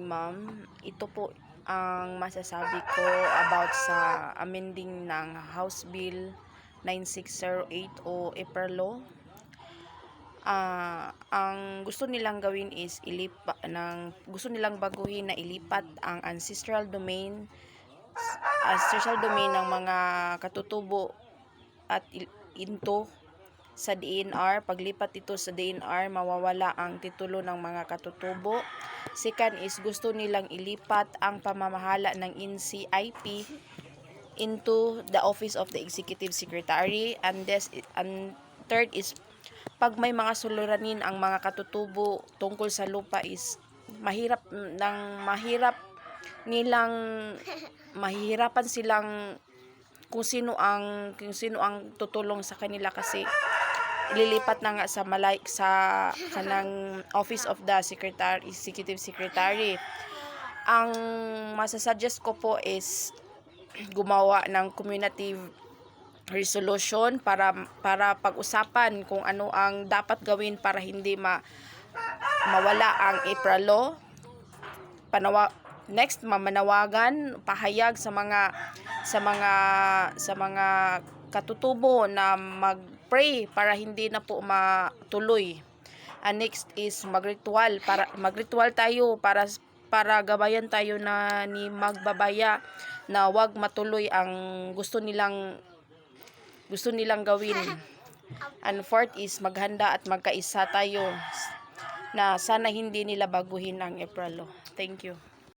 morning, ma'am. Ito po ang masasabi ko about sa amending ng House Bill 9608 o EPRA Law. Ang gusto nilang gawin is gusto nilang baguhin na ilipat ang ancestral domain ng mga katutubo at into sa DNR. Paglipat ito sa DNR, mawawala ang titulo ng mga katutubo. Second is gusto nilang ilipat ang pamamahala ng NCIP into the Office of the Executive Secretary. And third is pag may mga suliranin ang mga katutubo tungkol sa lupa is mahihirapan silang kung sino ang tutulong sa kanila kasi ililipat na nga sa kanang Office of the Executive Secretary. Ang masasuggest ko po is gumawa ng community resolution para pag-usapan kung ano ang dapat gawin para hindi mawala ang EPRA Law. Next, mamanawagan, pahayag sa mga katutubo na mag-pray para hindi na po matuloy. And next is magritual tayo para gabayan tayo na ni magbabaya na wag matuloy ang gusto nilang gawin. And fourth is maghanda at magkaisa tayo na sana hindi nila baguhin ang EPRA Law. Thank you.